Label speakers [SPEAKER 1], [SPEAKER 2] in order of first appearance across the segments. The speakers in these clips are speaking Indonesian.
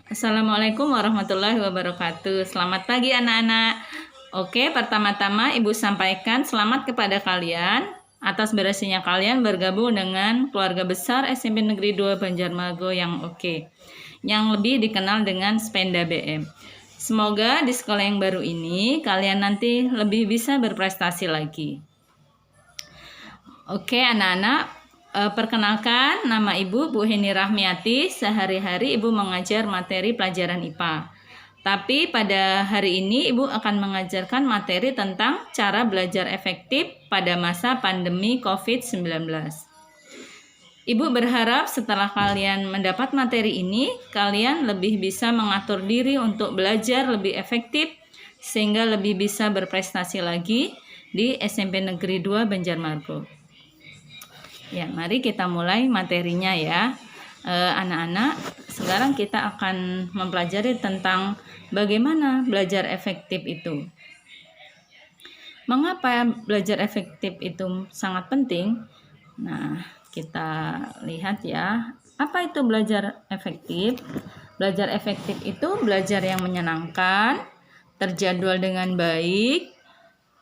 [SPEAKER 1] Assalamualaikum warahmatullahi wabarakatuh. Selamat pagi anak-anak. Oke, pertama-tama Ibu sampaikan selamat kepada kalian atas berhasilnya kalian bergabung dengan keluarga besar SMP Negeri 2 Banjarmago yang oke, yang lebih dikenal dengan Spenda BM. Semoga di sekolah yang baru ini kalian nanti lebih bisa berprestasi lagi. Oke anak-anak, perkenalkan, nama Ibu Bu Heni Rahmiati. Sehari-hari Ibu mengajar materi pelajaran IPA. Tapi pada hari ini Ibu akan mengajarkan materi tentang cara belajar efektif pada masa pandemi COVID-19. Ibu berharap setelah kalian mendapat materi ini, kalian lebih bisa mengatur diri untuk belajar lebih efektif sehingga lebih bisa berprestasi lagi di SMP Negeri 2 Banjarmago. Ya, mari kita mulai materinya ya. Anak-anak, sekarang kita akan mempelajari tentang bagaimana belajar efektif itu. Mengapa belajar efektif itu sangat penting? Nah, kita lihat ya. Apa itu belajar efektif? Belajar efektif itu belajar yang menyenangkan, terjadwal dengan baik,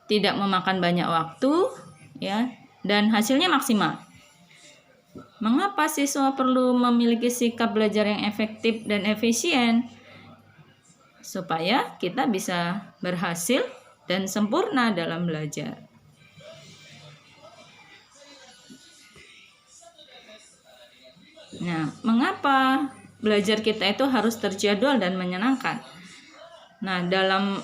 [SPEAKER 1] tidak memakan banyak waktu, ya, dan hasilnya maksimal. Mengapa siswa perlu memiliki sikap belajar yang efektif dan efisien? Supaya kita bisa berhasil dan sempurna dalam belajar. Nah, mengapa belajar kita itu harus terjadwal dan menyenangkan? Nah, dalam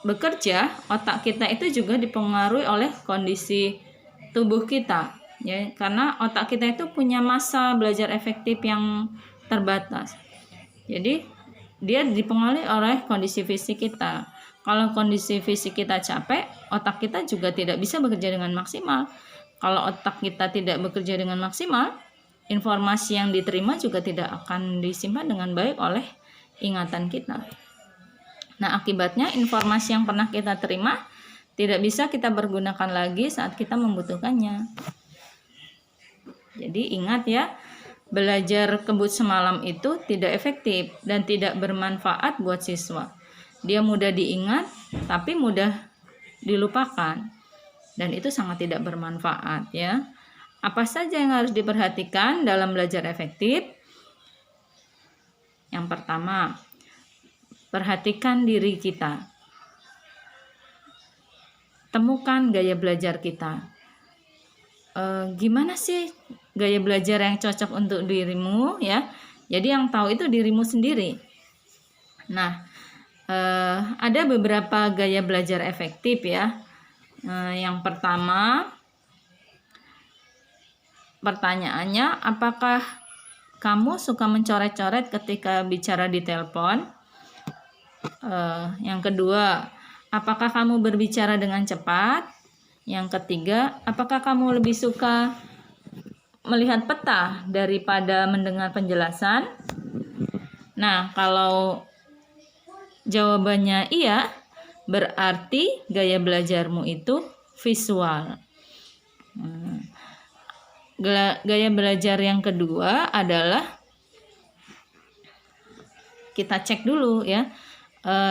[SPEAKER 1] bekerja, otak kita itu juga dipengaruhi oleh kondisi tubuh kita. Ya, karena otak kita itu punya masa belajar efektif yang terbatas. Jadi dia dipengaruhi oleh kondisi fisik kita. Kalau kondisi fisik kita capek, otak kita juga tidak bisa bekerja dengan maksimal. Kalau otak kita tidak bekerja dengan maksimal, informasi yang diterima juga tidak akan disimpan dengan baik oleh ingatan kita. Nah, akibatnya informasi yang pernah kita terima tidak bisa kita pergunakan lagi saat kita membutuhkannya. Jadi ingat ya, belajar kebut semalam itu tidak efektif dan tidak bermanfaat buat siswa. Dia mudah diingat tapi mudah dilupakan. Dan itu sangat tidak bermanfaat ya. Apa saja yang harus diperhatikan dalam belajar efektif? Yang pertama, perhatikan diri kita. Temukan gaya belajar kita. Gimana sih gaya belajar yang cocok untuk dirimu ya? Jadi yang tahu itu dirimu sendiri. Nah, ada beberapa gaya belajar efektif ya. Yang pertama, pertanyaannya, apakah kamu suka mencoret-coret ketika bicara di telepon? Yang kedua, apakah kamu berbicara dengan cepat? Yang ketiga, apakah kamu lebih suka melihat peta daripada mendengar penjelasan? Nah, kalau jawabannya iya, berarti gaya belajarmu itu visual. Gaya belajar yang kedua adalah, kita cek dulu ya.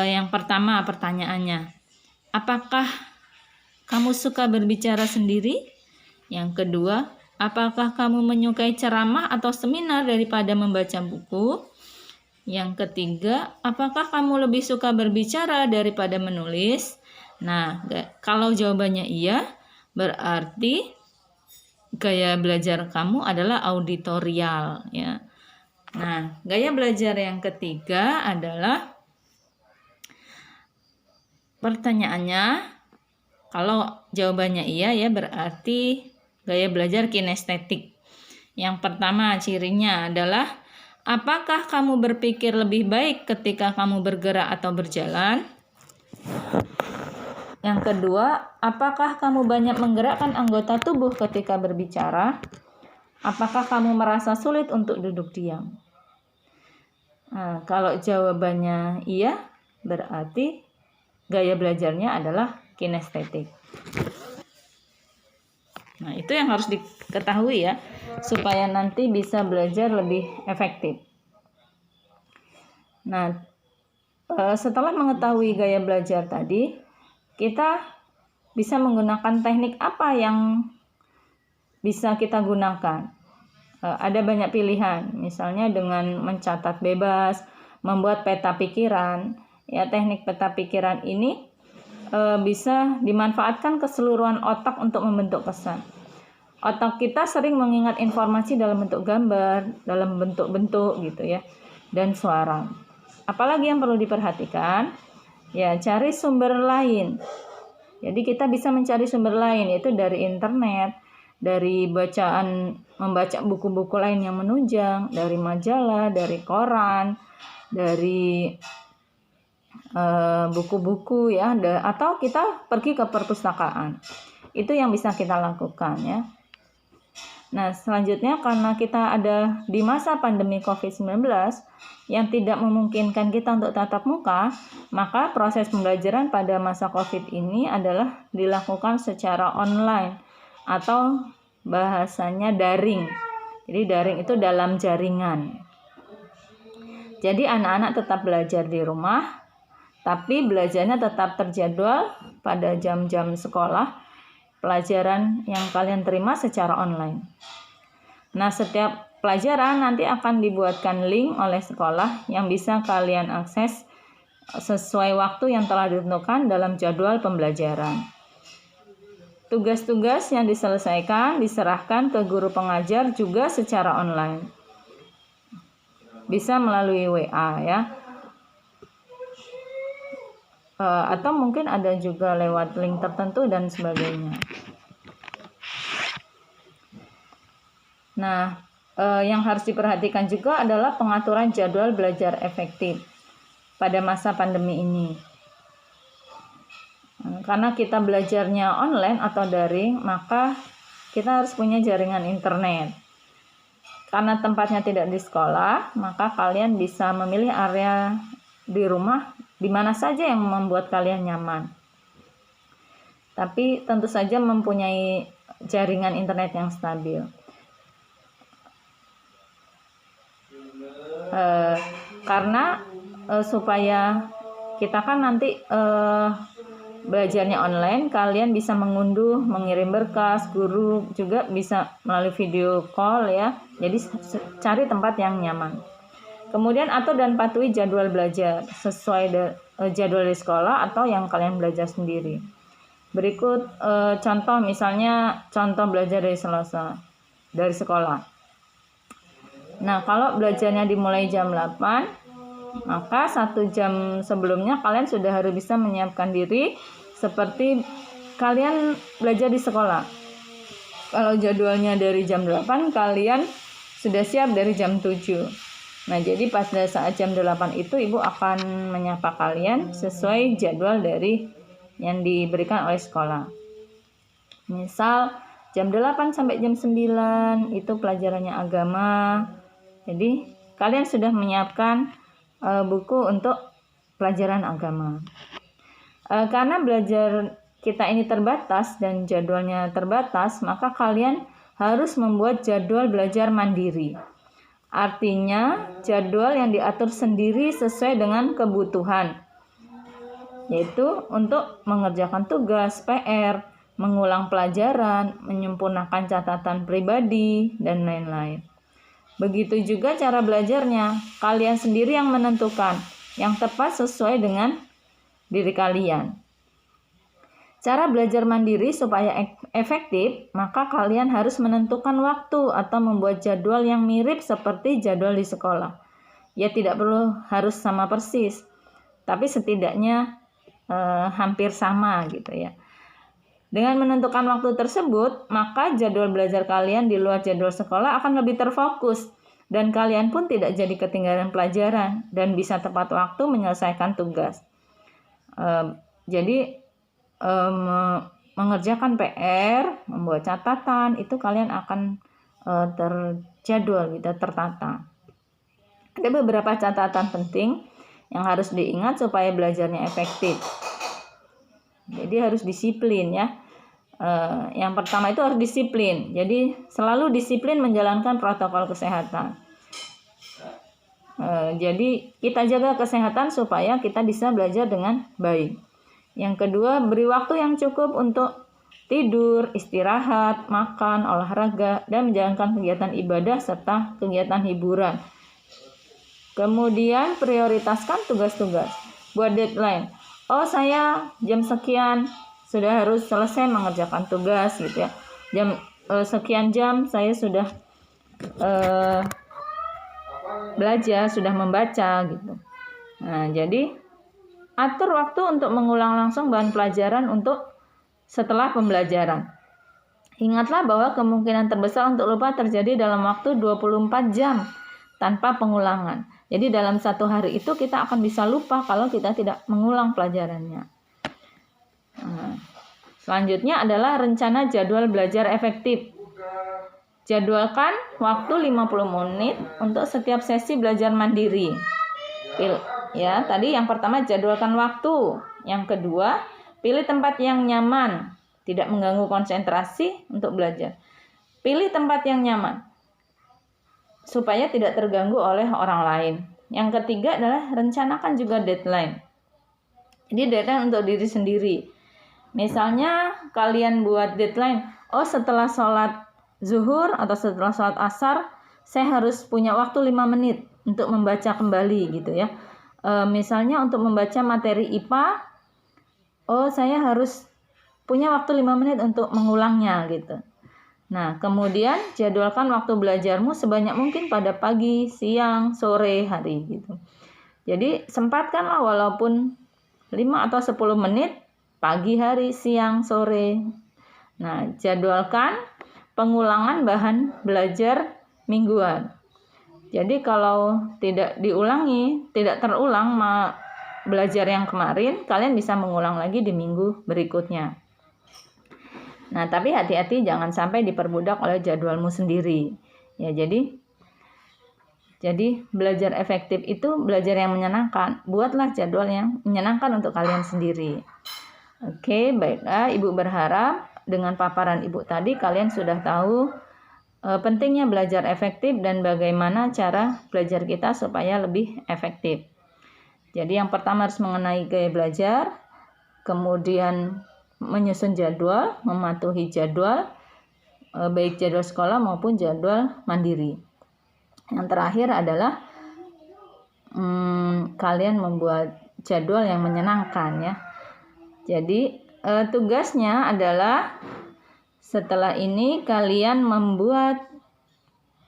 [SPEAKER 1] Yang pertama pertanyaannya, apakah kamu suka berbicara sendiri? Yang kedua, apakah kamu menyukai ceramah atau seminar daripada membaca buku? Yang ketiga, apakah kamu lebih suka berbicara daripada menulis? Nah, kalau jawabannya iya, berarti gaya belajar kamu adalah auditorial ya. Nah, gaya belajar yang ketiga adalah, pertanyaannya, kalau jawabannya iya ya berarti gaya belajar kinestetik. Yang pertama cirinya adalah, apakah kamu berpikir lebih baik ketika kamu bergerak atau berjalan? Yang kedua, apakah kamu banyak menggerakkan anggota tubuh ketika berbicara? Apakah kamu merasa sulit untuk duduk diam? Nah, kalau jawabannya iya, berarti gaya belajarnya adalah kinestetik. Nah, itu yang harus diketahui ya, supaya nanti bisa belajar lebih efektif. Nah, setelah mengetahui gaya belajar tadi, kita bisa menggunakan teknik apa yang bisa kita gunakan. Ada banyak pilihan, misalnya dengan mencatat bebas, membuat peta pikiran. Ya, teknik peta pikiran ini bisa dimanfaatkan keseluruhan otak untuk membentuk pesan. Otak kita sering mengingat informasi dalam bentuk gambar, dalam bentuk bentuk gitu ya, dan suara. Apalagi yang perlu diperhatikan, ya cari sumber lain. Jadi kita bisa mencari sumber lain, yaitu dari internet, dari membaca buku-buku lain yang menunjang, dari majalah, dari koran, dari buku-buku ya, atau kita pergi ke perpustakaan. Itu yang bisa kita lakukan ya. Nah, selanjutnya karena kita ada di masa pandemi COVID-19 yang tidak memungkinkan kita untuk tatap muka, maka proses pembelajaran pada masa COVID ini adalah dilakukan secara online atau bahasanya daring. Jadi daring itu dalam jaringan. Jadi anak-anak tetap belajar di rumah, tapi belajarnya tetap terjadwal pada jam-jam sekolah, pelajaran yang kalian terima secara online. Nah, setiap pelajaran nanti akan dibuatkan link oleh sekolah yang bisa kalian akses sesuai waktu yang telah ditentukan dalam jadwal pembelajaran. Tugas-tugas yang diselesaikan diserahkan ke guru pengajar juga secara online. Bisa melalui WA ya. Atau mungkin ada juga lewat link tertentu dan sebagainya. Nah, yang harus diperhatikan juga adalah pengaturan jadwal belajar efektif pada masa pandemi ini. Karena kita belajarnya online atau daring, maka kita harus punya jaringan internet. Karena tempatnya tidak di sekolah, maka kalian bisa memilih area di rumah di mana saja yang membuat kalian nyaman. Tapi tentu saja mempunyai jaringan internet yang stabil. Karena supaya kita kan nanti belajarnya online, kalian bisa mengunduh, mengirim berkas, guru juga bisa melalui video call ya. Jadi cari tempat yang nyaman. Kemudian atur dan patuhi jadwal belajar sesuai jadwal di sekolah atau yang kalian belajar sendiri. Berikut contoh, misalnya contoh belajar dari sekolah. Nah, kalau belajarnya dimulai jam 8, maka 1 jam sebelumnya kalian sudah harus bisa menyiapkan diri seperti kalian belajar di sekolah. Kalau jadwalnya dari jam 8, kalian sudah siap dari jam 7. Nah, jadi pada saat jam 8 itu Ibu akan menyapa kalian sesuai jadwal dari yang diberikan oleh sekolah. Misal jam 8 sampai jam 9 itu pelajarannya agama. Jadi kalian sudah menyiapkan buku untuk pelajaran agama. Karena belajar kita ini terbatas dan jadwalnya terbatas, maka kalian harus membuat jadwal belajar mandiri. Artinya jadwal yang diatur sendiri sesuai dengan kebutuhan, yaitu untuk mengerjakan tugas, PR, mengulang pelajaran, menyempurnakan catatan pribadi, dan lain-lain. Begitu juga cara belajarnya, kalian sendiri yang menentukan, yang tepat sesuai dengan diri kalian. Cara belajar mandiri supaya efektif, maka kalian harus menentukan waktu atau membuat jadwal yang mirip seperti jadwal di sekolah. Ya, tidak perlu harus sama persis, tapi setidaknya hampir sama gitu ya. Dengan menentukan waktu tersebut, maka jadwal belajar kalian di luar jadwal sekolah akan lebih terfokus dan kalian pun tidak jadi ketinggalan pelajaran dan bisa tepat waktu menyelesaikan tugas. Jadi mengerjakan PR, membuat catatan, itu kalian akan terjadwal gitu, tertata. Ada beberapa catatan penting yang harus diingat supaya belajarnya efektif. Jadi harus disiplin ya. Yang pertama itu harus disiplin. Jadi selalu disiplin menjalankan protokol kesehatan. Jadi kita jaga kesehatan supaya kita bisa belajar dengan baik. Yang kedua, beri waktu yang cukup untuk tidur, istirahat, makan, olahraga, dan menjalankan kegiatan ibadah serta kegiatan hiburan. Kemudian prioritaskan tugas-tugas. Buat deadline. Oh, saya jam sekian sudah harus selesai mengerjakan tugas gitu ya. Sekian jam saya sudah belajar, sudah membaca gitu. Nah, jadi atur waktu untuk mengulang langsung bahan pelajaran untuk setelah pembelajaran. Ingatlah bahwa kemungkinan terbesar untuk lupa terjadi dalam waktu 24 jam tanpa pengulangan. Jadi dalam satu hari itu kita akan bisa lupa kalau kita tidak mengulang pelajarannya. Nah, selanjutnya adalah rencana jadwal belajar efektif. Jadwalkan waktu 50 menit untuk setiap sesi belajar mandiri. Ya, tadi yang pertama jadwalkan waktu. Yang kedua, pilih tempat yang nyaman, tidak mengganggu konsentrasi untuk belajar. Pilih tempat yang nyaman supaya tidak terganggu oleh orang lain. Yang ketiga adalah rencanakan juga deadline. Jadi deadline untuk diri sendiri. Misalnya kalian buat deadline, setelah sholat zuhur atau setelah sholat asar, saya harus punya waktu 5 menit untuk membaca kembali gitu ya. Misalnya untuk membaca materi IPA, saya harus punya waktu 5 menit untuk mengulangnya gitu. Nah, kemudian jadwalkan waktu belajarmu sebanyak mungkin pada pagi, siang, sore hari gitu. Jadi sempatkanlah walaupun 5 atau 10 menit pagi hari, siang, sore. Nah, jadwalkan pengulangan bahan belajar mingguan. Jadi kalau tidak diulangi, tidak terulang belajar yang kemarin, kalian bisa mengulang lagi di minggu berikutnya. Nah, tapi hati-hati jangan sampai diperbudak oleh jadwalmu sendiri. Ya, jadi belajar efektif itu belajar yang menyenangkan. Buatlah jadwal yang menyenangkan untuk kalian sendiri. Oke, baiklah. Ibu berharap dengan paparan Ibu tadi kalian sudah tahu pentingnya belajar efektif dan bagaimana cara belajar kita supaya lebih efektif. Jadi yang pertama harus mengenai gaya belajar, kemudian menyusun jadwal, mematuhi jadwal, baik jadwal sekolah maupun jadwal mandiri. Yang terakhir adalah kalian membuat jadwal yang menyenangkan ya. Jadi tugasnya adalah setelah ini kalian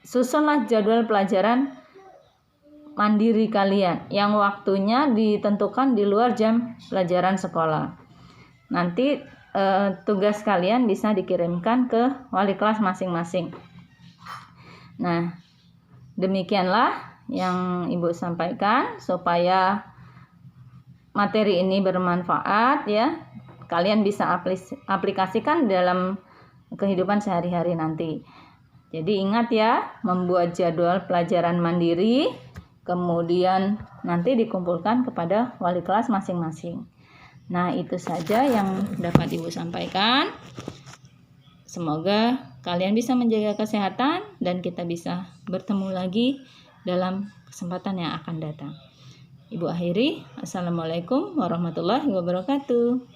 [SPEAKER 1] susunlah jadwal pelajaran mandiri kalian yang waktunya ditentukan di luar jam pelajaran sekolah. Nanti tugas kalian bisa dikirimkan ke wali kelas masing-masing. Nah, demikianlah yang Ibu sampaikan supaya materi ini bermanfaat ya. Kalian bisa aplikasikan dalam kehidupan sehari-hari nanti. Jadi ingat ya, membuat jadwal pelajaran mandiri, kemudian nanti dikumpulkan kepada wali kelas masing-masing. Nah, itu saja yang dapat Ibu sampaikan. Semoga kalian bisa menjaga kesehatan dan kita bisa bertemu lagi dalam kesempatan yang akan datang. Ibu akhiri, Assalamualaikum warahmatullahi wabarakatuh.